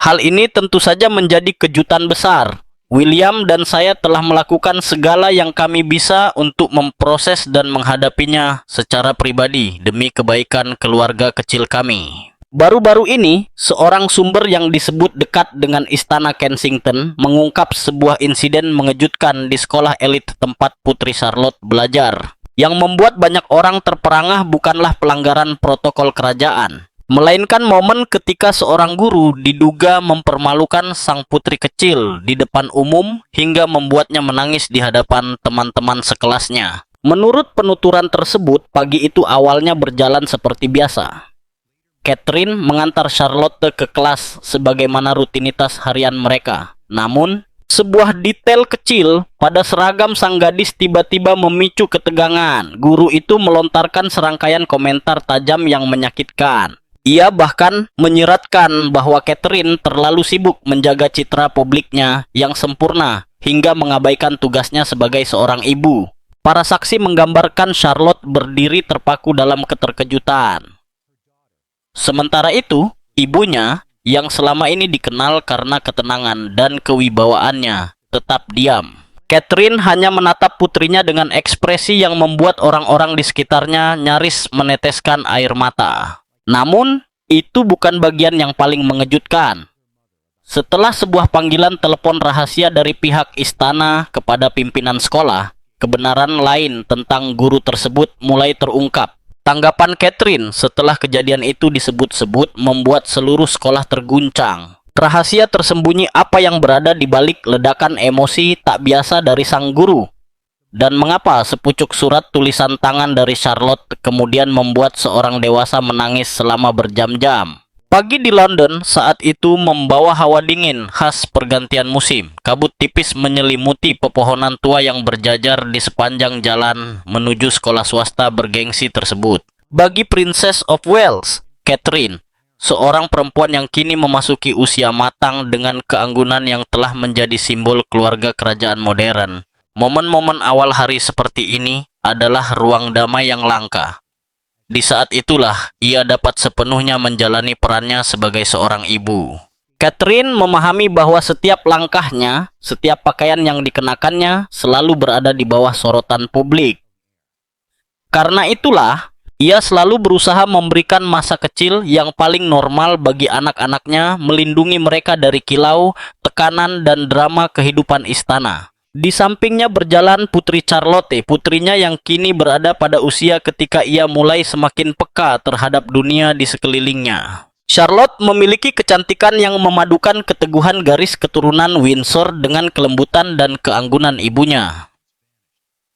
Hal ini tentu saja menjadi kejutan besar. William dan saya telah melakukan segala yang kami bisa untuk memproses dan menghadapinya secara pribadi demi kebaikan keluarga kecil kami. Baru-baru ini, seorang sumber yang disebut dekat dengan Istana Kensington mengungkap sebuah insiden mengejutkan di sekolah elit tempat Putri Charlotte belajar. Yang membuat banyak orang terperangah bukanlah pelanggaran protokol kerajaan, melainkan momen ketika seorang guru diduga mempermalukan sang putri kecil di depan umum hingga membuatnya menangis di hadapan teman-teman sekelasnya. Menurut penuturan tersebut, pagi itu awalnya berjalan seperti biasa. Catherine mengantar Charlotte ke kelas sebagaimana rutinitas harian mereka. Namun, sebuah detail kecil pada seragam sang gadis tiba-tiba memicu ketegangan. Guru itu melontarkan serangkaian komentar tajam yang menyakitkan. Ia bahkan menyiratkan bahwa Catherine terlalu sibuk menjaga citra publiknya yang sempurna hingga mengabaikan tugasnya sebagai seorang ibu. Para saksi menggambarkan Charlotte berdiri terpaku dalam keterkejutan. Sementara itu, ibunya yang selama ini dikenal karena ketenangan dan kewibawaannya tetap diam. Catherine hanya menatap putrinya dengan ekspresi yang membuat orang-orang di sekitarnya nyaris meneteskan air mata. Namun, itu bukan bagian yang paling mengejutkan. Setelah sebuah panggilan telepon rahasia dari pihak istana kepada pimpinan sekolah, kebenaran lain tentang guru tersebut mulai terungkap. Tanggapan Catherine setelah kejadian itu disebut-sebut membuat seluruh sekolah terguncang. Rahasia tersembunyi apa yang berada di balik ledakan emosi tak biasa dari sang guru? Dan mengapa sepucuk surat tulisan tangan dari Charlotte kemudian membuat seorang dewasa menangis selama berjam-jam? Pagi di London saat itu membawa hawa dingin khas pergantian musim. Kabut tipis menyelimuti pepohonan tua yang berjajar di sepanjang jalan menuju sekolah swasta bergengsi tersebut. Bagi Princess of Wales, Catherine, seorang perempuan yang kini memasuki usia matang dengan keanggunan yang telah menjadi simbol keluarga kerajaan modern, momen-momen awal hari seperti ini adalah ruang damai yang langka. Di saat itulah ia dapat sepenuhnya menjalani perannya sebagai seorang ibu. Catherine memahami bahwa setiap langkahnya, setiap pakaian yang dikenakannya selalu berada di bawah sorotan publik. Karena itulah, ia selalu berusaha memberikan masa kecil yang paling normal bagi anak-anaknya, melindungi mereka dari kilau, tekanan, dan drama kehidupan istana. Di sampingnya berjalan Putri Charlotte, putrinya yang kini berada pada usia ketika ia mulai semakin peka terhadap dunia di sekelilingnya. Charlotte memiliki kecantikan yang memadukan keteguhan garis keturunan Windsor dengan kelembutan dan keanggunan ibunya.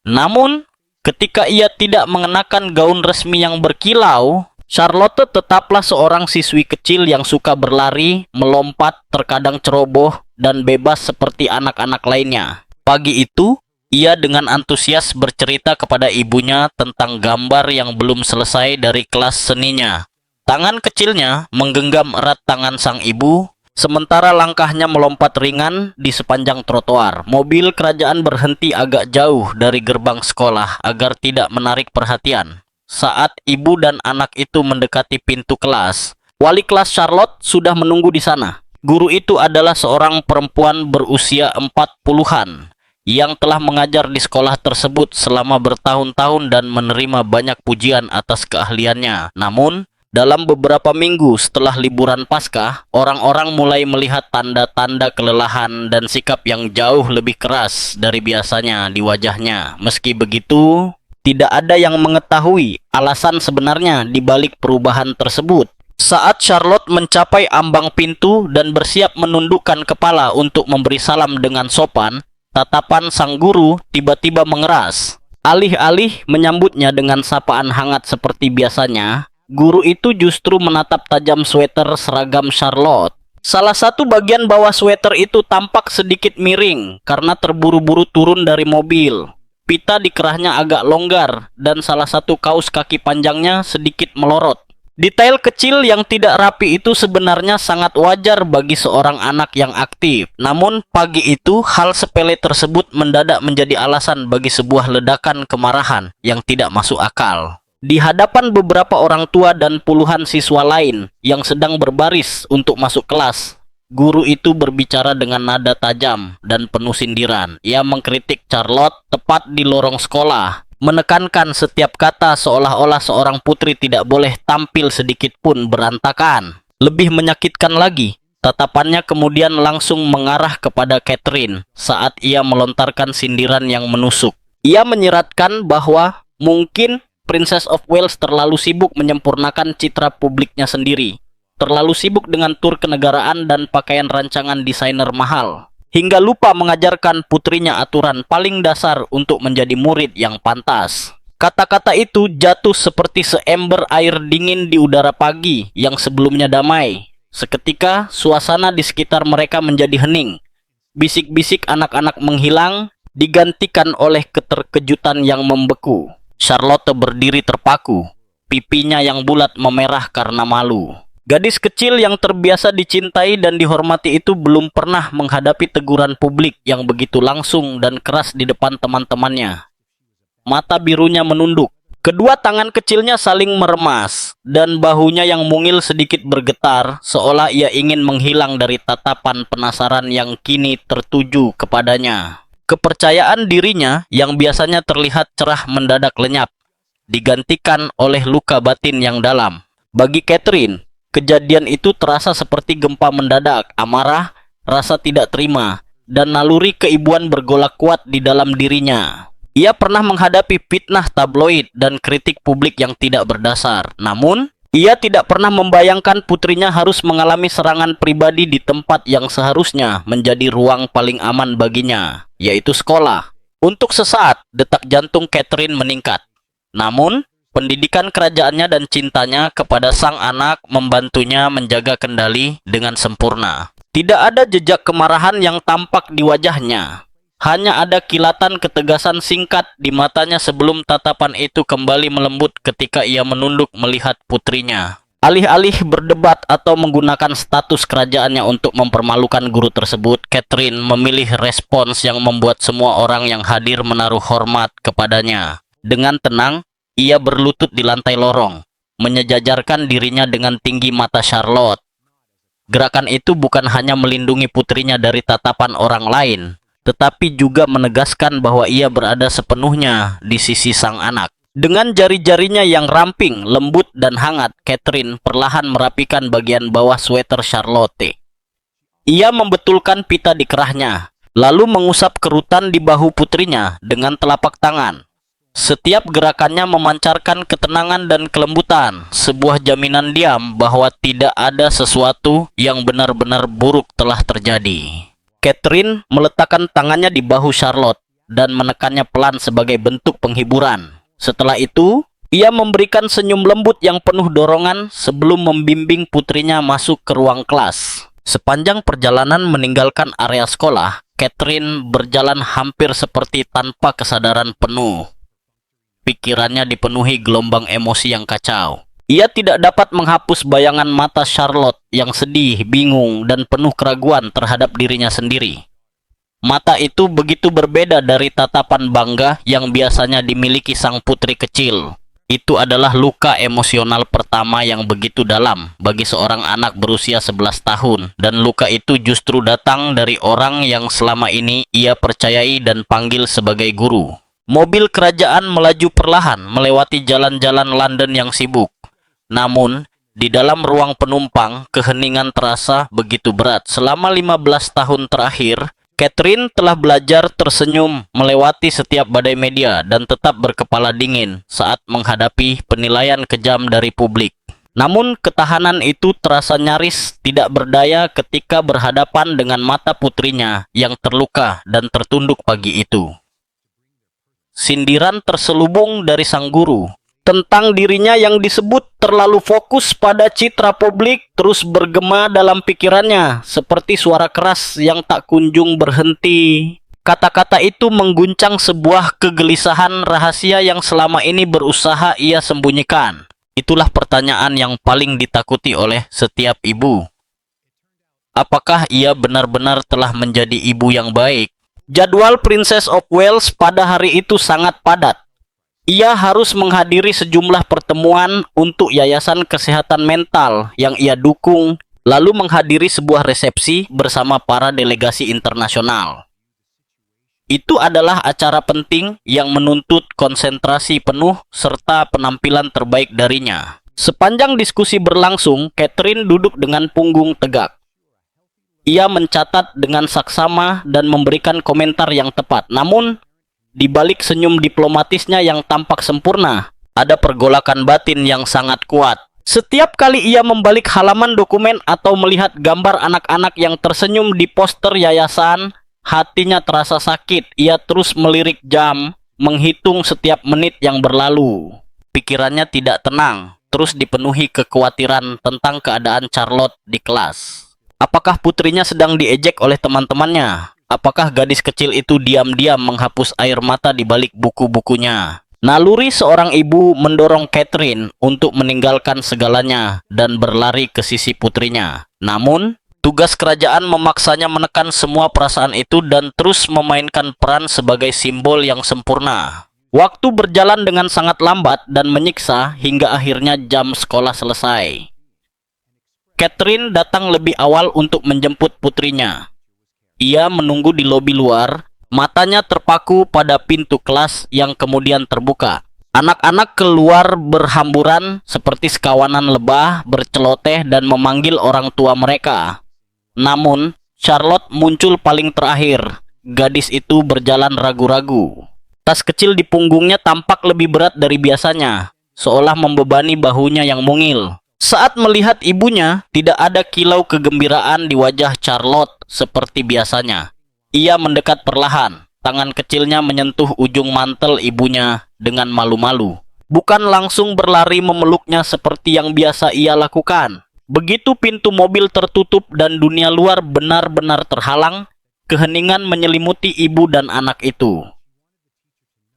Namun, ketika ia tidak mengenakan gaun resmi yang berkilau, Charlotte tetaplah seorang siswi kecil yang suka berlari, melompat, terkadang ceroboh, dan bebas seperti anak-anak lainnya. Pagi itu, ia dengan antusias bercerita kepada ibunya tentang gambar yang belum selesai dari kelas seninya. Tangan kecilnya menggenggam erat tangan sang ibu, sementara langkahnya melompat ringan di sepanjang trotoar. Mobil kerajaan berhenti agak jauh dari gerbang sekolah agar tidak menarik perhatian. Saat ibu dan anak itu mendekati pintu kelas, wali kelas Charlotte sudah menunggu di sana. Guru itu adalah seorang perempuan berusia 40-an. Yang telah mengajar di sekolah tersebut selama bertahun-tahun dan menerima banyak pujian atas keahliannya. Namun, dalam beberapa minggu setelah liburan Paskah, orang-orang mulai melihat tanda-tanda kelelahan dan sikap yang jauh lebih keras dari biasanya di wajahnya. Meski begitu, tidak ada yang mengetahui alasan sebenarnya di balik perubahan tersebut. Saat Charlotte mencapai ambang pintu dan bersiap menundukkan kepala untuk memberi salam dengan sopan, tatapan sang guru tiba-tiba mengeras. Alih-alih menyambutnya dengan sapaan hangat seperti biasanya, guru itu justru menatap tajam sweater seragam Charlotte. Salah satu bagian bawah sweater itu tampak sedikit miring karena terburu-buru turun dari mobil. Pita di kerahnya agak longgar dan salah satu kaus kaki panjangnya sedikit melorot. Detail kecil yang tidak rapi itu sebenarnya sangat wajar bagi seorang anak yang aktif. Namun pagi itu hal sepele tersebut mendadak menjadi alasan bagi sebuah ledakan kemarahan yang tidak masuk akal. Di hadapan beberapa orang tua dan puluhan siswa lain yang sedang berbaris untuk masuk kelas, Guru itu berbicara dengan nada tajam dan penuh sindiran. Ia mengkritik Charlotte tepat di lorong sekolah, menekankan setiap kata seolah-olah seorang putri tidak boleh tampil sedikit pun berantakan. Lebih menyakitkan lagi, tatapannya kemudian langsung mengarah kepada Catherine saat ia melontarkan sindiran yang menusuk. Ia menyiratkan bahwa mungkin Princess of Wales terlalu sibuk menyempurnakan citra publiknya sendiri, terlalu sibuk dengan tur kenegaraan dan pakaian rancangan desainer mahal, hingga lupa mengajarkan putrinya aturan paling dasar untuk menjadi murid yang pantas. Kata-kata itu jatuh seperti seember air dingin di udara pagi yang sebelumnya damai. Seketika, suasana di sekitar mereka menjadi hening. Bisik-bisik anak-anak menghilang, digantikan oleh keterkejutan yang membeku. Charlotte berdiri terpaku, pipinya yang bulat memerah karena malu. Gadis kecil yang terbiasa dicintai dan dihormati itu belum pernah menghadapi teguran publik yang begitu langsung dan keras di depan teman-temannya. Mata birunya menunduk, kedua tangan kecilnya saling meremas, dan bahunya yang mungil sedikit bergetar, seolah ia ingin menghilang dari tatapan penasaran yang kini tertuju kepadanya. Kepercayaan dirinya yang biasanya terlihat cerah mendadak lenyap, digantikan oleh luka batin yang dalam. Bagi Catherine, kejadian itu terasa seperti gempa mendadak. Amarah, rasa tidak terima, dan naluri keibuan bergolak kuat di dalam dirinya. Ia pernah menghadapi fitnah tabloid dan kritik publik yang tidak berdasar. Namun, ia tidak pernah membayangkan putrinya harus mengalami serangan pribadi di tempat yang seharusnya menjadi ruang paling aman baginya, yaitu sekolah. Untuk sesaat, detak jantung Catherine meningkat. Namun, pendidikan kerajaannya dan cintanya kepada sang anak membantunya menjaga kendali dengan sempurna. Tidak ada jejak kemarahan yang tampak di wajahnya. Hanya ada kilatan ketegasan singkat di matanya sebelum tatapan itu kembali melembut ketika ia menunduk melihat putrinya. Alih-alih berdebat atau menggunakan status kerajaannya untuk mempermalukan guru tersebut, Catherine memilih respons yang membuat semua orang yang hadir menaruh hormat kepadanya. Dengan tenang, ia berlutut di lantai lorong, menyejajarkan dirinya dengan tinggi mata Charlotte. Gerakan itu bukan hanya melindungi putrinya dari tatapan orang lain, tetapi juga menegaskan bahwa ia berada sepenuhnya di sisi sang anak. Dengan jari-jarinya yang ramping, lembut, dan hangat, Catherine perlahan merapikan bagian bawah sweater Charlotte. Ia membetulkan pita di kerahnya, lalu mengusap kerutan di bahu putrinya dengan telapak tangan. Setiap gerakannya memancarkan ketenangan dan kelembutan, sebuah jaminan diam bahwa tidak ada sesuatu yang benar-benar buruk telah terjadi. Catherine meletakkan tangannya di bahu Charlotte dan menekannya pelan sebagai bentuk penghiburan. Setelah itu, ia memberikan senyum lembut yang penuh dorongan sebelum membimbing putrinya masuk ke ruang kelas. Sepanjang perjalanan meninggalkan area sekolah, Catherine berjalan hampir seperti tanpa kesadaran penuh. Pikirannya dipenuhi gelombang emosi yang kacau. Ia tidak dapat menghapus bayangan mata Charlotte yang sedih, bingung, dan penuh keraguan terhadap dirinya sendiri. Mata itu begitu berbeda dari tatapan bangga yang biasanya dimiliki sang putri kecil. Itu adalah luka emosional pertama yang begitu dalam bagi seorang anak berusia 11 tahun. Dan luka itu justru datang dari orang yang selama ini ia percayai dan panggil sebagai guru. Mobil kerajaan melaju perlahan melewati jalan-jalan London yang sibuk. Namun, di dalam ruang penumpang, keheningan terasa begitu berat. Selama 15 tahun terakhir, Catherine telah belajar tersenyum melewati setiap badai media dan tetap berkepala dingin saat menghadapi penilaian kejam dari publik. Namun ketahanan itu terasa nyaris tidak berdaya ketika berhadapan dengan mata putrinya yang terluka dan tertunduk pagi itu. Sindiran terselubung dari sang guru tentang dirinya yang disebut terlalu fokus pada citra publik terus bergema dalam pikirannya, seperti suara keras yang tak kunjung berhenti. Kata-kata itu mengguncang sebuah kegelisahan rahasia yang selama ini berusaha ia sembunyikan. Itulah pertanyaan yang paling ditakuti oleh setiap ibu. Apakah ia benar-benar telah menjadi ibu yang baik? Jadwal Princess of Wales pada hari itu sangat padat. Ia harus menghadiri sejumlah pertemuan untuk yayasan kesehatan mental yang ia dukung lalu menghadiri sebuah resepsi bersama para delegasi internasional. Itu adalah acara penting yang menuntut konsentrasi penuh serta penampilan terbaik darinya. Sepanjang diskusi berlangsung, Catherine duduk dengan punggung tegak. Ia mencatat dengan saksama dan memberikan komentar yang tepat. Namun, di balik senyum diplomatisnya yang tampak sempurna, ada pergolakan batin yang sangat kuat. Setiap kali ia membalik halaman dokumen atau melihat gambar anak-anak yang tersenyum di poster yayasan, hatinya terasa sakit. Ia terus melirik jam, menghitung setiap menit yang berlalu. Pikirannya tidak tenang, terus dipenuhi kekhawatiran tentang keadaan Charlotte di kelas. Apakah putrinya sedang diejek oleh teman-temannya? Apakah gadis kecil itu diam-diam menghapus air mata di balik buku-bukunya? Naluri seorang ibu mendorong Catherine untuk meninggalkan segalanya dan berlari ke sisi putrinya. Namun, tugas kerajaan memaksanya menekan semua perasaan itu dan terus memainkan peran sebagai simbol yang sempurna. Waktu berjalan dengan sangat lambat dan menyiksa hingga akhirnya jam sekolah selesai. Catherine datang lebih awal untuk menjemput putrinya. Ia menunggu di lobi luar, matanya terpaku pada pintu kelas yang kemudian terbuka. Anak-anak keluar berhamburan seperti sekawanan lebah, berceloteh dan memanggil orang tua mereka. Namun, Charlotte muncul paling terakhir. Gadis itu berjalan ragu-ragu. Tas kecil di punggungnya tampak lebih berat dari biasanya, seolah membebani bahunya yang mungil. Saat melihat ibunya, tidak ada kilau kegembiraan di wajah Charlotte seperti biasanya. Ia mendekat perlahan, tangan kecilnya menyentuh ujung mantel ibunya dengan malu-malu. Bukan langsung berlari memeluknya seperti yang biasa ia lakukan. Begitu pintu mobil tertutup dan dunia luar benar-benar terhalang, keheningan menyelimuti ibu dan anak itu.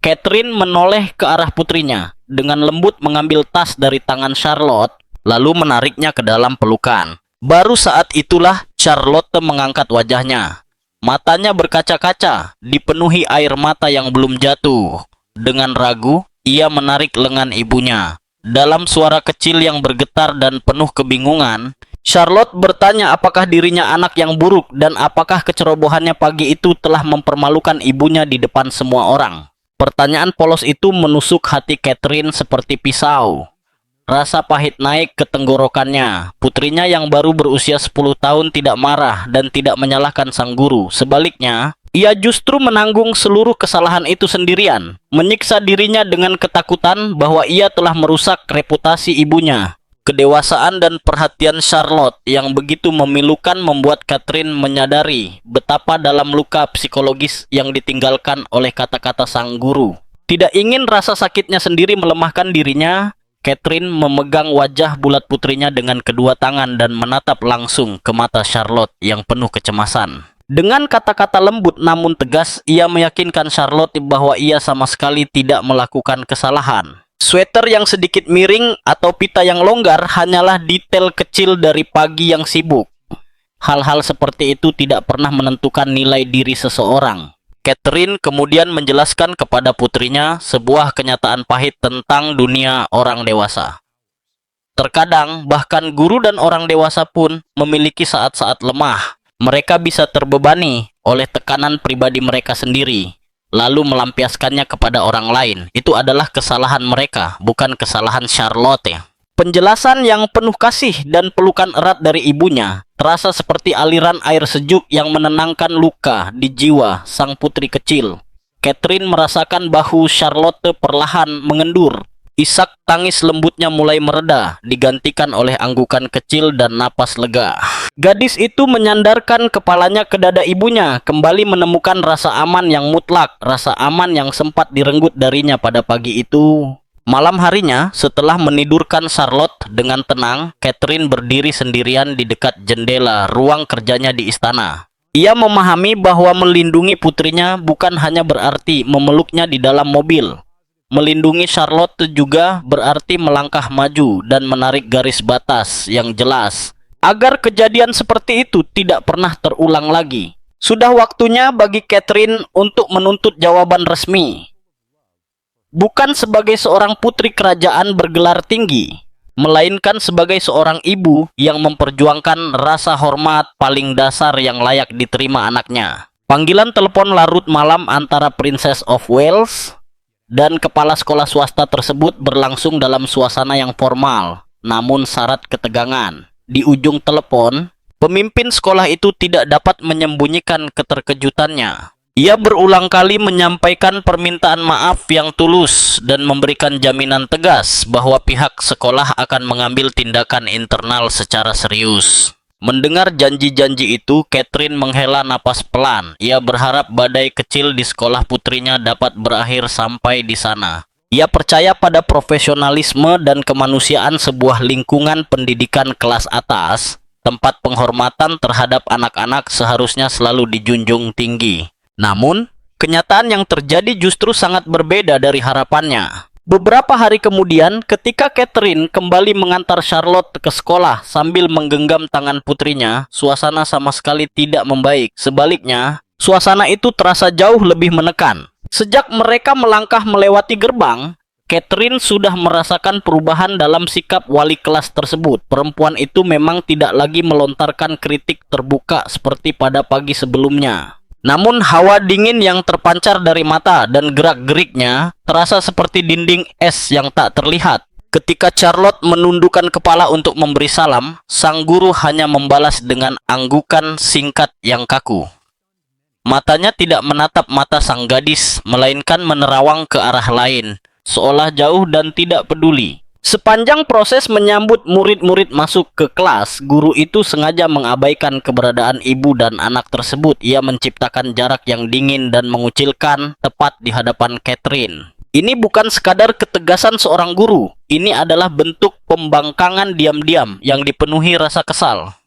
Catherine menoleh ke arah putrinya, dengan lembut mengambil tas dari tangan Charlotte, lalu menariknya ke dalam pelukan. Baru saat itulah Charlotte mengangkat wajahnya. Matanya berkaca-kaca, dipenuhi air mata yang belum jatuh. Dengan ragu, ia menarik lengan ibunya. Dalam suara kecil yang bergetar dan penuh kebingungan, Charlotte bertanya apakah dirinya anak yang buruk dan apakah kecerobohannya pagi itu telah mempermalukan ibunya di depan semua orang. Pertanyaan polos itu menusuk hati Catherine seperti pisau. Rasa pahit naik ke tenggorokannya. Putrinya yang baru berusia 10 tahun tidak marah dan tidak menyalahkan sang guru. Sebaliknya, ia justru menanggung seluruh kesalahan itu sendirian, menyiksa dirinya dengan ketakutan bahwa ia telah merusak reputasi ibunya. Kedewasaan dan perhatian Charlotte yang begitu memilukan membuat Catherine menyadari betapa dalam luka psikologis yang ditinggalkan oleh kata-kata sang guru. Tidak ingin rasa sakitnya sendiri melemahkan dirinya, Catherine memegang wajah bulat putrinya dengan kedua tangan dan menatap langsung ke mata Charlotte yang penuh kecemasan. Dengan kata-kata lembut namun tegas, ia meyakinkan Charlotte bahwa ia sama sekali tidak melakukan kesalahan. Sweater yang sedikit miring atau pita yang longgar hanyalah detail kecil dari pagi yang sibuk. Hal-hal seperti itu tidak pernah menentukan nilai diri seseorang. Catherine kemudian menjelaskan kepada putrinya sebuah kenyataan pahit tentang dunia orang dewasa. Terkadang, bahkan guru dan orang dewasa pun memiliki saat-saat lemah. Mereka bisa terbebani oleh tekanan pribadi mereka sendiri, lalu melampiaskannya kepada orang lain. Itu adalah kesalahan mereka, bukan kesalahan Charlotte. Penjelasan yang penuh kasih dan pelukan erat dari ibunya terasa seperti aliran air sejuk yang menenangkan luka di jiwa sang putri kecil. Catherine merasakan bahu Charlotte perlahan mengendur. Isak tangis lembutnya mulai mereda, digantikan oleh anggukan kecil dan napas lega. Gadis itu menyandarkan kepalanya ke dada ibunya, kembali menemukan rasa aman yang mutlak, rasa aman yang sempat direnggut darinya pada pagi itu. Malam harinya, setelah menidurkan Charlotte dengan tenang, Catherine berdiri sendirian di dekat jendela ruang kerjanya di istana. Ia memahami bahwa melindungi putrinya bukan hanya berarti memeluknya di dalam mobil. Melindungi Charlotte juga berarti melangkah maju dan menarik garis batas yang jelas, agar kejadian seperti itu tidak pernah terulang lagi. Sudah waktunya bagi Catherine untuk menuntut jawaban resmi. Bukan sebagai seorang putri kerajaan bergelar tinggi, melainkan sebagai seorang ibu yang memperjuangkan rasa hormat paling dasar yang layak diterima anaknya. Panggilan telepon larut malam antara Princess of Wales dan kepala sekolah swasta tersebut berlangsung dalam suasana yang formal, namun syarat ketegangan. Di ujung telepon, pemimpin sekolah itu tidak dapat menyembunyikan keterkejutannya. Ia berulang kali menyampaikan permintaan maaf yang tulus dan memberikan jaminan tegas bahwa pihak sekolah akan mengambil tindakan internal secara serius. Mendengar janji-janji itu, Catherine menghela napas pelan. Ia berharap badai kecil di sekolah putrinya dapat berakhir sampai di sana. Ia percaya pada profesionalisme dan kemanusiaan sebuah lingkungan pendidikan kelas atas, tempat penghormatan terhadap anak-anak seharusnya selalu dijunjung tinggi. Namun, kenyataan yang terjadi justru sangat berbeda dari harapannya. Beberapa hari kemudian, ketika Catherine kembali mengantar Charlotte ke sekolah sambil menggenggam tangan putrinya, suasana sama sekali tidak membaik. Sebaliknya, suasana itu terasa jauh lebih menekan. Sejak mereka melangkah melewati gerbang, Catherine sudah merasakan perubahan dalam sikap wali kelas tersebut. Perempuan itu memang tidak lagi melontarkan kritik terbuka seperti pada pagi sebelumnya. Namun hawa dingin yang terpancar dari mata dan gerak-geriknya terasa seperti dinding es yang tak terlihat. Ketika Charlotte menundukkan kepala untuk memberi salam, sang guru hanya membalas dengan anggukan singkat yang kaku. Matanya tidak menatap mata sang gadis, melainkan menerawang ke arah lain, seolah jauh dan tidak peduli. Sepanjang proses menyambut murid-murid masuk ke kelas, guru itu sengaja mengabaikan keberadaan ibu dan anak tersebut. Ia menciptakan jarak yang dingin dan mengucilkan tepat di hadapan Catherine. Ini bukan sekadar ketegasan seorang guru. Ini adalah bentuk pembangkangan diam-diam yang dipenuhi rasa kesal.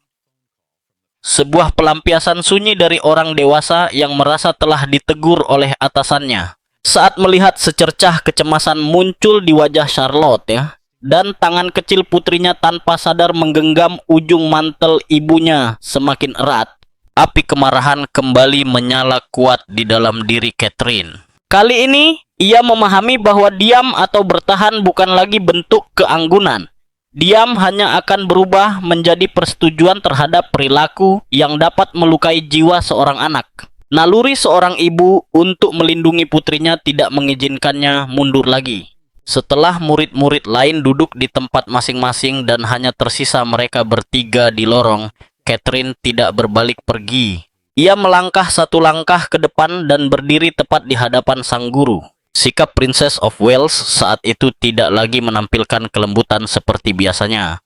Sebuah pelampiasan sunyi dari orang dewasa yang merasa telah ditegur oleh atasannya. Saat melihat secercah kecemasan muncul di wajah Charlotte dan tangan kecil putrinya tanpa sadar menggenggam ujung mantel ibunya semakin erat, api kemarahan kembali menyala kuat di dalam diri Catherine. Kali ini, ia memahami bahwa diam atau bertahan bukan lagi bentuk keanggunan. Diam hanya akan berubah menjadi persetujuan terhadap perilaku yang dapat melukai jiwa seorang anak. Naluri seorang ibu untuk melindungi putrinya tidak mengizinkannya mundur lagi. Setelah murid-murid lain duduk di tempat masing-masing dan hanya tersisa mereka bertiga di lorong, Catherine tidak berbalik pergi. Ia melangkah satu langkah ke depan dan berdiri tepat di hadapan sang guru. Sikap Princess of Wales saat itu tidak lagi menampilkan kelembutan seperti biasanya.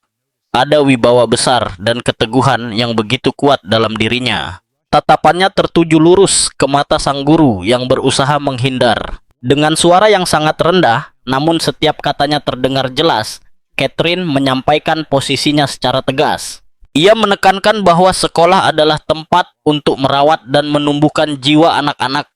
Ada wibawa besar dan keteguhan yang begitu kuat dalam dirinya. Tatapannya tertuju lurus ke mata sang guru yang berusaha menghindar. Dengan suara yang sangat rendah, namun setiap katanya terdengar jelas, Catherine menyampaikan posisinya secara tegas. Ia menekankan bahwa sekolah adalah tempat untuk merawat dan menumbuhkan jiwa anak-anak,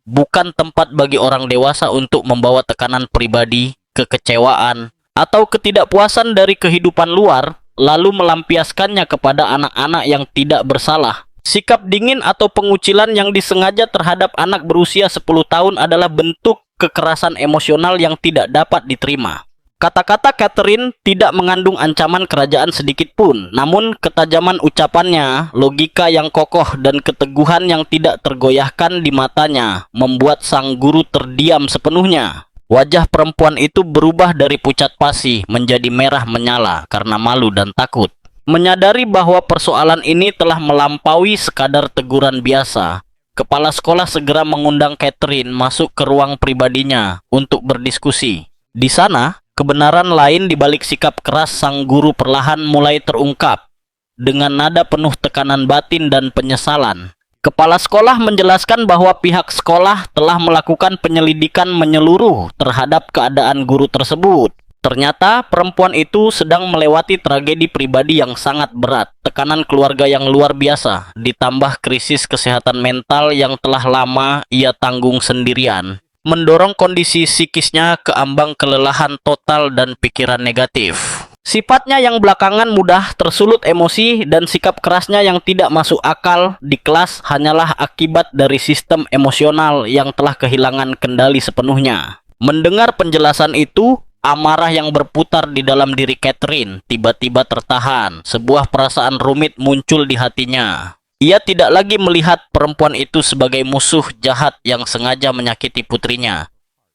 bukan tempat bagi orang dewasa untuk membawa tekanan pribadi, kekecewaan, atau ketidakpuasan dari kehidupan luar, lalu melampiaskannya kepada anak-anak yang tidak bersalah. Sikap dingin atau pengucilan yang disengaja terhadap anak berusia 10 tahun adalah bentuk kekerasan emosional yang tidak dapat diterima. Kata-kata Catherine tidak mengandung ancaman kerajaan sedikit pun, namun ketajaman ucapannya, logika yang kokoh dan keteguhan yang tidak tergoyahkan di matanya membuat sang guru terdiam sepenuhnya. Wajah perempuan itu berubah dari pucat pasi menjadi merah menyala karena malu dan takut. Menyadari bahwa persoalan ini telah melampaui sekadar teguran biasa, kepala sekolah segera mengundang Catherine masuk ke ruang pribadinya untuk berdiskusi. Di sana, kebenaran lain di balik sikap keras sang guru perlahan mulai terungkap. Dengan nada penuh tekanan batin dan penyesalan, kepala sekolah menjelaskan bahwa pihak sekolah telah melakukan penyelidikan menyeluruh terhadap keadaan guru tersebut. Ternyata perempuan itu sedang melewati tragedi pribadi yang sangat berat, tekanan keluarga yang luar biasa, ditambah krisis kesehatan mental yang telah lama ia tanggung sendirian, mendorong kondisi psikisnya ke ambang kelelahan total dan pikiran negatif. Sifatnya yang belakangan mudah tersulut emosi dan sikap kerasnya yang tidak masuk akal di kelas hanyalah akibat dari sistem emosional yang telah kehilangan kendali sepenuhnya. Mendengar penjelasan itu, Amarah yang berputar di dalam diri Catherine tiba-tiba tertahan. Sebuah perasaan rumit muncul di hatinya. Ia tidak lagi melihat perempuan itu sebagai musuh jahat yang sengaja menyakiti putrinya.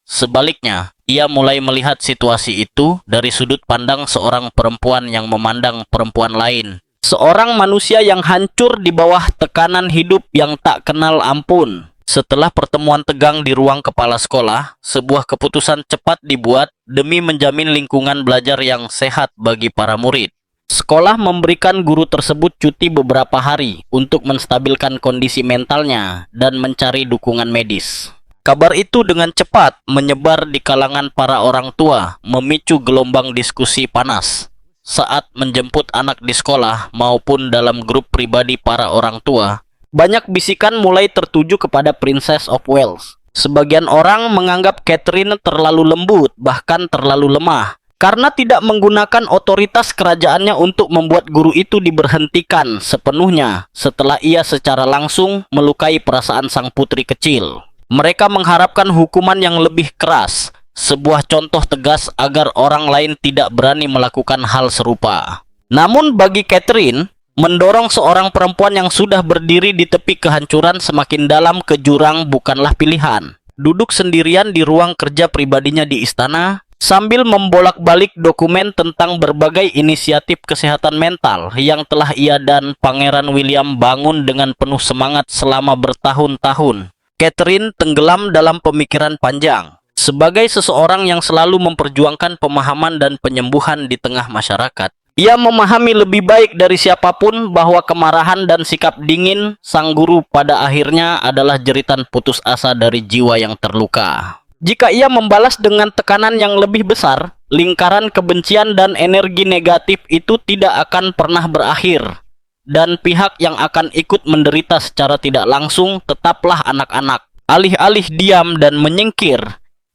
Sebaliknya, ia mulai melihat situasi itu dari sudut pandang seorang perempuan yang memandang perempuan lain. Seorang manusia yang hancur di bawah tekanan hidup yang tak kenal ampun. Setelah pertemuan tegang di ruang kepala sekolah, sebuah keputusan cepat dibuat demi menjamin lingkungan belajar yang sehat bagi para murid. Sekolah memberikan guru tersebut cuti beberapa hari untuk menstabilkan kondisi mentalnya dan mencari dukungan medis. Kabar itu dengan cepat menyebar di kalangan para orang tua, memicu gelombang diskusi panas. Saat menjemput anak di sekolah maupun dalam grup pribadi para orang tua, banyak bisikan mulai tertuju kepada Princess of Wales. Sebagian orang menganggap Catherine terlalu lembut, bahkan terlalu lemah, karena tidak menggunakan otoritas kerajaannya untuk membuat guru itu diberhentikan sepenuhnya setelah ia secara langsung melukai perasaan sang putri kecil. Mereka mengharapkan hukuman yang lebih keras, sebuah contoh tegas agar orang lain tidak berani melakukan hal serupa. Namun bagi Catherine, mendorong seorang perempuan yang sudah berdiri di tepi kehancuran semakin dalam ke jurang bukanlah pilihan. Duduk sendirian di ruang kerja pribadinya di istana, sambil membolak-balik dokumen tentang berbagai inisiatif kesehatan mental yang telah ia dan Pangeran William bangun dengan penuh semangat selama bertahun-tahun, Catherine tenggelam dalam pemikiran panjang. Sebagai seseorang yang selalu memperjuangkan pemahaman dan penyembuhan di tengah masyarakat, ia memahami lebih baik dari siapapun bahwa kemarahan dan sikap dingin sang guru pada akhirnya adalah jeritan putus asa dari jiwa yang terluka. Jika ia membalas dengan tekanan yang lebih besar, lingkaran kebencian dan energi negatif itu tidak akan pernah berakhir. Dan pihak yang akan ikut menderita secara tidak langsung tetaplah anak-anak. Alih-alih diam dan menyingkir,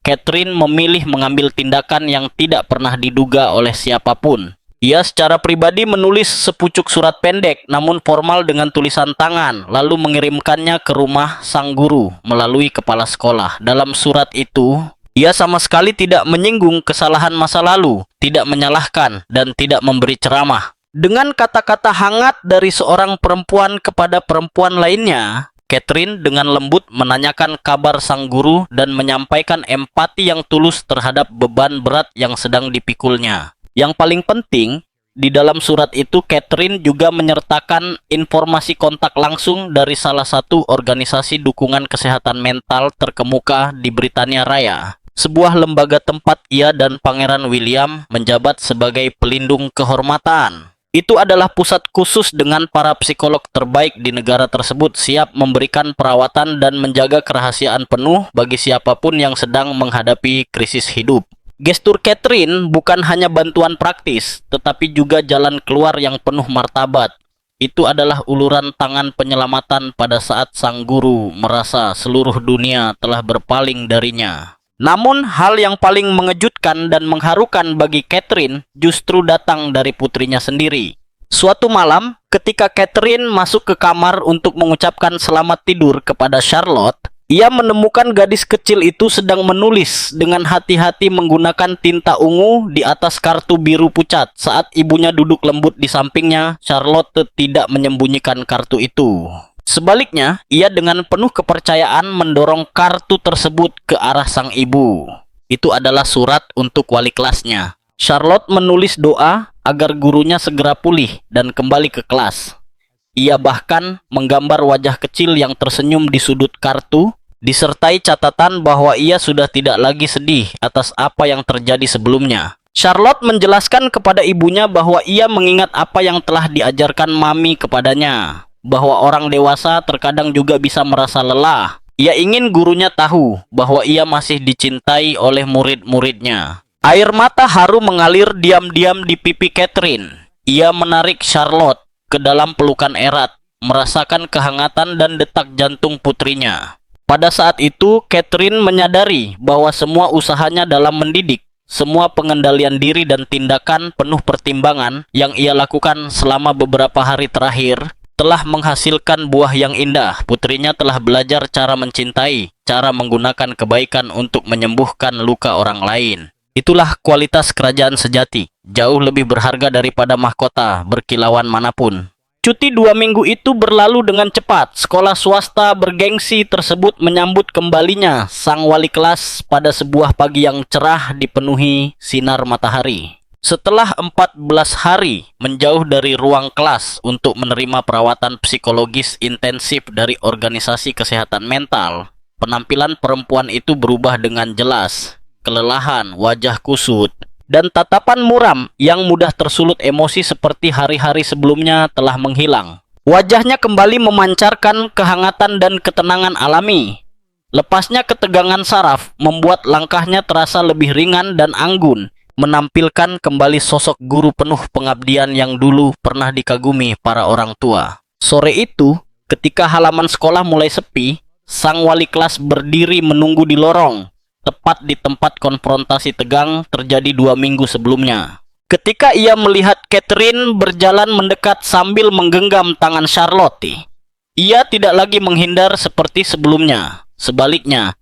Catherine memilih mengambil tindakan yang tidak pernah diduga oleh siapapun. Ia secara pribadi menulis sepucuk surat pendek namun formal dengan tulisan tangan, lalu mengirimkannya ke rumah sang guru melalui kepala sekolah. Dalam surat itu, ia sama sekali tidak menyinggung kesalahan masa lalu, tidak menyalahkan, dan tidak memberi ceramah. Dengan kata-kata hangat dari seorang perempuan kepada perempuan lainnya, Catherine dengan lembut menanyakan kabar sang guru dan menyampaikan empati yang tulus terhadap beban berat yang sedang dipikulnya. Yang paling penting, di dalam surat itu Catherine juga menyertakan informasi kontak langsung dari salah satu organisasi dukungan kesehatan mental terkemuka di Britania Raya. Sebuah lembaga tempat ia dan Pangeran William menjabat sebagai pelindung kehormatan. Itu adalah pusat khusus dengan para psikolog terbaik di negara tersebut, siap memberikan perawatan dan menjaga kerahasiaan penuh bagi siapapun yang sedang menghadapi krisis hidup. Gestur Catherine bukan hanya bantuan praktis, tetapi juga jalan keluar yang penuh martabat. Itu adalah uluran tangan penyelamatan pada saat sang guru merasa seluruh dunia telah berpaling darinya. Namun, hal yang paling mengejutkan dan mengharukan bagi Catherine justru datang dari putrinya sendiri. Suatu malam, ketika Catherine masuk ke kamar untuk mengucapkan selamat tidur kepada Charlotte, ia menemukan gadis kecil itu sedang menulis dengan hati-hati menggunakan tinta ungu di atas kartu biru pucat. Saat ibunya duduk lembut di sampingnya, Charlotte tidak menyembunyikan kartu itu. Sebaliknya, ia dengan penuh kepercayaan mendorong kartu tersebut ke arah sang ibu. Itu adalah surat untuk wali kelasnya. Charlotte menulis doa agar gurunya segera pulih dan kembali ke kelas. Ia bahkan menggambar wajah kecil yang tersenyum di sudut kartu, disertai catatan bahwa ia sudah tidak lagi sedih atas apa yang terjadi sebelumnya. Charlotte menjelaskan kepada ibunya bahwa ia mengingat apa yang telah diajarkan Mami kepadanya, bahwa orang dewasa terkadang juga bisa merasa lelah. Ia ingin gurunya tahu bahwa ia masih dicintai oleh murid-muridnya. Air mata haru mengalir diam-diam di pipi Catherine. Ia menarik Charlotte ke dalam pelukan erat, merasakan kehangatan dan detak jantung putrinya. Pada saat itu, Catherine menyadari bahwa semua usahanya dalam mendidik, semua pengendalian diri dan tindakan penuh pertimbangan yang ia lakukan selama beberapa hari terakhir telah menghasilkan buah yang indah. Putrinya telah belajar cara mencintai, cara menggunakan kebaikan untuk menyembuhkan luka orang lain. Itulah kualitas kerajaan sejati, jauh lebih berharga daripada mahkota berkilauan manapun. Cuti 2 minggu itu berlalu dengan cepat. Sekolah swasta bergengsi tersebut menyambut kembalinya sang wali kelas pada sebuah pagi yang cerah dipenuhi sinar matahari. Setelah 14 hari menjauh dari ruang kelas untuk menerima perawatan psikologis intensif dari organisasi kesehatan mental, penampilan perempuan itu berubah dengan jelas. Kelelahan, wajah kusut, dan tatapan muram yang mudah tersulut emosi seperti hari-hari sebelumnya telah menghilang. Wajahnya kembali memancarkan kehangatan dan ketenangan alami. Lepasnya ketegangan saraf membuat langkahnya terasa lebih ringan dan anggun, menampilkan kembali sosok guru penuh pengabdian yang dulu pernah dikagumi para orang tua. Sore itu, ketika halaman sekolah mulai sepi, sang wali kelas berdiri menunggu di lorong, tepat di tempat konfrontasi tegang terjadi 2 minggu sebelumnya. Ketika ia melihat Catherine berjalan mendekat sambil menggenggam tangan Charlotte, ia tidak lagi menghindar seperti sebelumnya. Sebaliknya,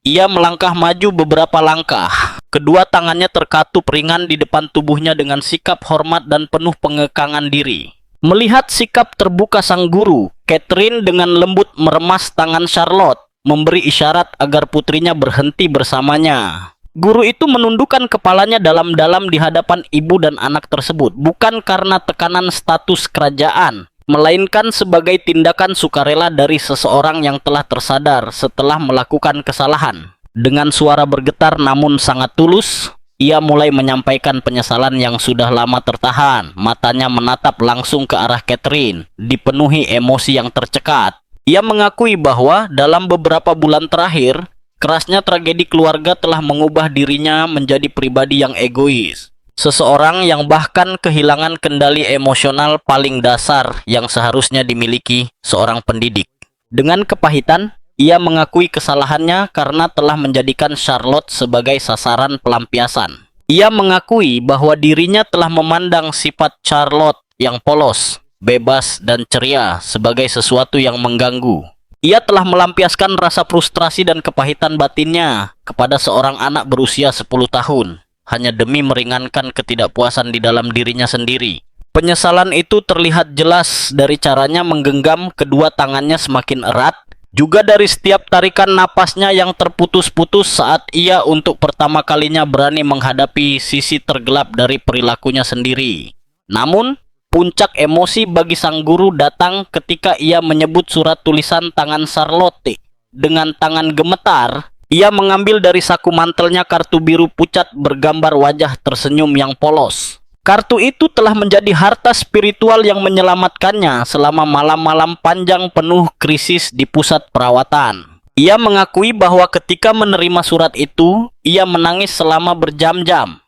ia melangkah maju beberapa langkah. Kedua tangannya terkatup ringan di depan tubuhnya dengan sikap hormat dan penuh pengekangan diri. Melihat sikap terbuka sang guru, Catherine dengan lembut meremas tangan Charlotte, memberi isyarat agar putrinya berhenti bersamanya. Guru itu menundukkan kepalanya dalam-dalam di hadapan ibu dan anak tersebut, bukan karena tekanan status kerajaan, melainkan sebagai tindakan sukarela dari seseorang yang telah tersadar setelah melakukan kesalahan. Dengan suara bergetar namun sangat tulus, ia mulai menyampaikan penyesalan yang sudah lama tertahan. Matanya menatap langsung ke arah Catherine, dipenuhi emosi yang tercekat. Ia mengakui bahwa dalam beberapa bulan terakhir, kerasnya tragedi keluarga telah mengubah dirinya menjadi pribadi yang egois. Seseorang yang bahkan kehilangan kendali emosional paling dasar yang seharusnya dimiliki seorang pendidik. Dengan kepahitan, ia mengakui kesalahannya karena telah menjadikan Charlotte sebagai sasaran pelampiasan. Ia mengakui bahwa dirinya telah memandang sifat Charlotte yang polos, bebas, dan ceria sebagai sesuatu yang mengganggu. Ia telah melampiaskan rasa frustrasi dan kepahitan batinnya kepada seorang anak berusia 10 tahun, hanya demi meringankan ketidakpuasan di dalam dirinya sendiri. Penyesalan itu terlihat jelas dari caranya menggenggam kedua tangannya semakin erat, juga dari setiap tarikan napasnya yang terputus-putus saat ia untuk pertama kalinya berani menghadapi sisi tergelap dari perilakunya sendiri. Namun, puncak emosi bagi sang guru datang ketika ia menyebut surat tulisan tangan Charlotte. Dengan tangan gemetar, ia mengambil dari saku mantelnya kartu biru pucat bergambar wajah tersenyum yang polos. Kartu itu telah menjadi harta spiritual yang menyelamatkannya selama malam-malam panjang penuh krisis di pusat perawatan. Ia mengakui bahwa ketika menerima surat itu, ia menangis selama berjam-jam.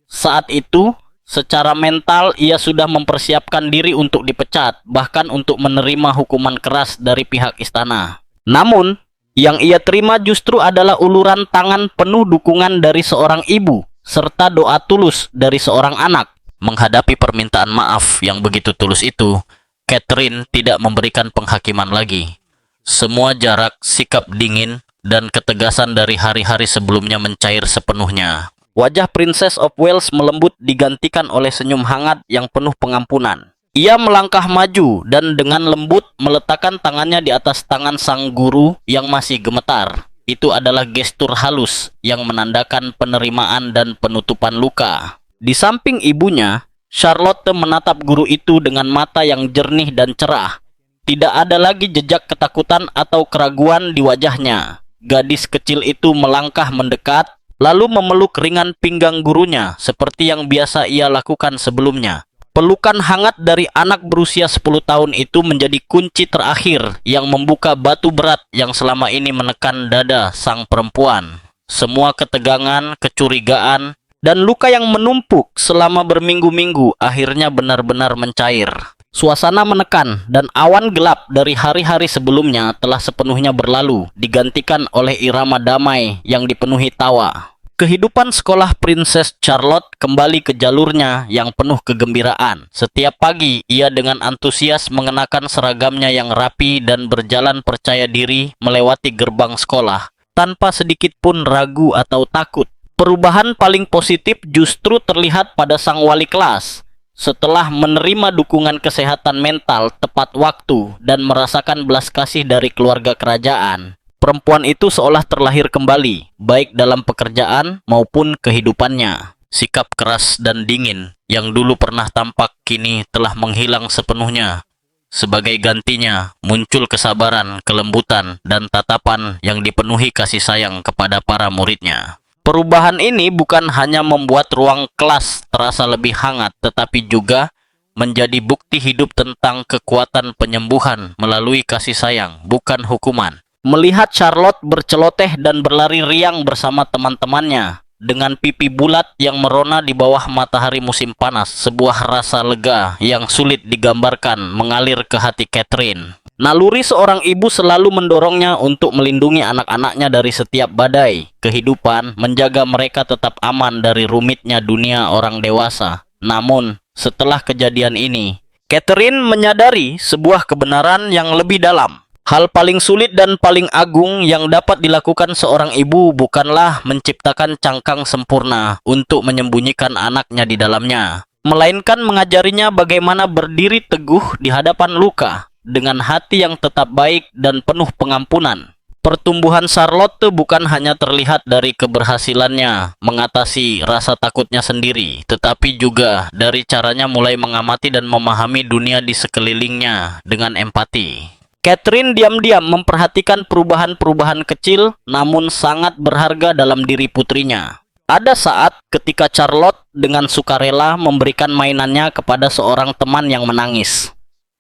Saat itu, secara mental, ia sudah mempersiapkan diri untuk dipecat, bahkan untuk menerima hukuman keras dari pihak istana. Namun, yang ia terima justru adalah uluran tangan penuh dukungan dari seorang ibu, serta doa tulus dari seorang anak. Menghadapi permintaan maaf yang begitu tulus itu, Catherine tidak memberikan penghakiman lagi. Semua jarak, sikap dingin, dan ketegasan dari hari-hari sebelumnya mencair sepenuhnya. Wajah Princess of Wales melembut digantikan oleh senyum hangat yang penuh pengampunan. Ia melangkah maju dan dengan lembut meletakkan tangannya di atas tangan sang guru yang masih gemetar. Itu adalah gestur halus yang menandakan penerimaan dan penutupan luka. Di samping ibunya, Charlotte menatap guru itu dengan mata yang jernih dan cerah. Tidak ada lagi jejak ketakutan atau keraguan di wajahnya. Gadis kecil itu melangkah mendekat, lalu memeluk ringan pinggang gurunya seperti yang biasa ia lakukan sebelumnya. Pelukan hangat dari anak berusia 10 tahun itu menjadi kunci terakhir yang membuka batu berat yang selama ini menekan dada sang perempuan. Semua ketegangan, kecurigaan, dan luka yang menumpuk selama berminggu-minggu akhirnya benar-benar mencair. Suasana menekan dan awan gelap dari hari-hari sebelumnya telah sepenuhnya berlalu, digantikan oleh irama damai yang dipenuhi tawa. Kehidupan sekolah Princess Charlotte kembali ke jalurnya yang penuh kegembiraan. Setiap pagi, ia dengan antusias mengenakan seragamnya yang rapi dan berjalan percaya diri melewati gerbang sekolah, tanpa sedikit pun ragu atau takut. Perubahan paling positif justru terlihat pada sang wali kelas. Setelah menerima dukungan kesehatan mental tepat waktu dan merasakan belas kasih dari keluarga kerajaan, perempuan itu seolah terlahir kembali, baik dalam pekerjaan maupun kehidupannya. Sikap keras dan dingin yang dulu pernah tampak kini telah menghilang sepenuhnya. Sebagai gantinya, muncul kesabaran, kelembutan, dan tatapan yang dipenuhi kasih sayang kepada para muridnya. Perubahan ini bukan hanya membuat ruang kelas terasa lebih hangat, tetapi juga menjadi bukti hidup tentang kekuatan penyembuhan melalui kasih sayang, bukan hukuman. Melihat Charlotte berceloteh dan berlari riang bersama teman-temannya, dengan pipi bulat yang merona di bawah matahari musim panas, sebuah rasa lega yang sulit digambarkan mengalir ke hati Catherine. Naluri seorang ibu selalu mendorongnya untuk melindungi anak-anaknya dari setiap badai kehidupan, menjaga mereka tetap aman dari rumitnya dunia orang dewasa. Namun, setelah kejadian ini, Catherine menyadari sebuah kebenaran yang lebih dalam. Hal paling sulit dan paling agung yang dapat dilakukan seorang ibu bukanlah menciptakan cangkang sempurna untuk menyembunyikan anaknya di dalamnya, melainkan mengajarinya bagaimana berdiri teguh di hadapan luka dengan hati yang tetap baik dan penuh pengampunan. Pertumbuhan Charlotte bukan hanya terlihat dari keberhasilannya mengatasi rasa takutnya sendiri, tetapi juga dari caranya mulai mengamati dan memahami dunia di sekelilingnya dengan empati. Catherine diam-diam memperhatikan perubahan-perubahan kecil namun sangat berharga dalam diri putrinya. Ada saat ketika Charlotte dengan sukarela memberikan mainannya kepada seorang teman yang menangis.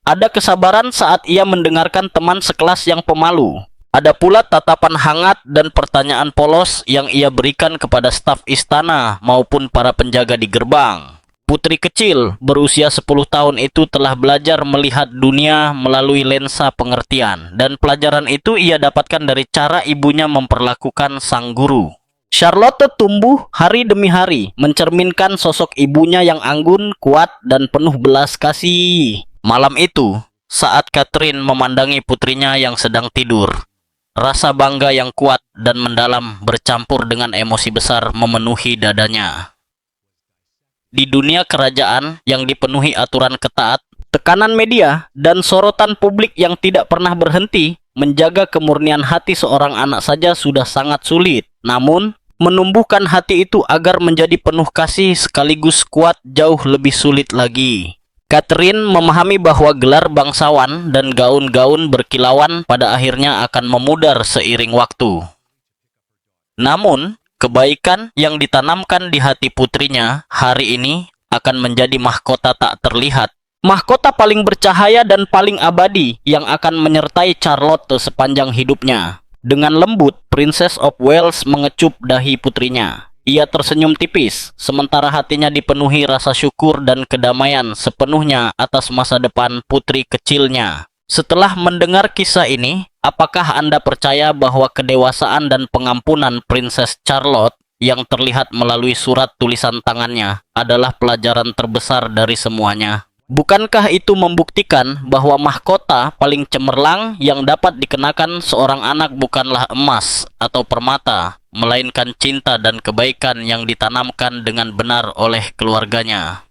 Ada kesabaran saat ia mendengarkan teman sekelas yang pemalu. Ada pula tatapan hangat dan pertanyaan polos yang ia berikan kepada staf istana maupun para penjaga di gerbang. Putri kecil berusia 10 tahun itu telah belajar melihat dunia melalui lensa pengertian, dan pelajaran itu ia dapatkan dari cara ibunya memperlakukan sang guru. Charlotte tumbuh hari demi hari, mencerminkan sosok ibunya yang anggun, kuat, dan penuh belas kasih. Malam itu, saat Catherine memandangi putrinya yang sedang tidur, rasa bangga yang kuat dan mendalam bercampur dengan emosi besar memenuhi dadanya. Di dunia kerajaan yang dipenuhi aturan ketat, tekanan media, dan sorotan publik yang tidak pernah berhenti, menjaga kemurnian hati seorang anak saja sudah sangat sulit. Namun, menumbuhkan hati itu agar menjadi penuh kasih sekaligus kuat jauh lebih sulit lagi. Catherine memahami bahwa gelar bangsawan dan gaun-gaun berkilauan pada akhirnya akan memudar seiring waktu. Namun, kebaikan yang ditanamkan di hati putrinya hari ini akan menjadi mahkota tak terlihat. Mahkota paling bercahaya dan paling abadi yang akan menyertai Charlotte sepanjang hidupnya. Dengan lembut, Princess of Wales mengecup dahi putrinya. Ia tersenyum tipis, sementara hatinya dipenuhi rasa syukur dan kedamaian sepenuhnya atas masa depan putri kecilnya. Setelah mendengar kisah ini, apakah Anda percaya bahwa kedewasaan dan pengampunan Princess Charlotte yang terlihat melalui surat tulisan tangannya adalah pelajaran terbesar dari semuanya? Bukankah itu membuktikan bahwa mahkota paling cemerlang yang dapat dikenakan seorang anak bukanlah emas atau permata, melainkan cinta dan kebaikan yang ditanamkan dengan benar oleh keluarganya?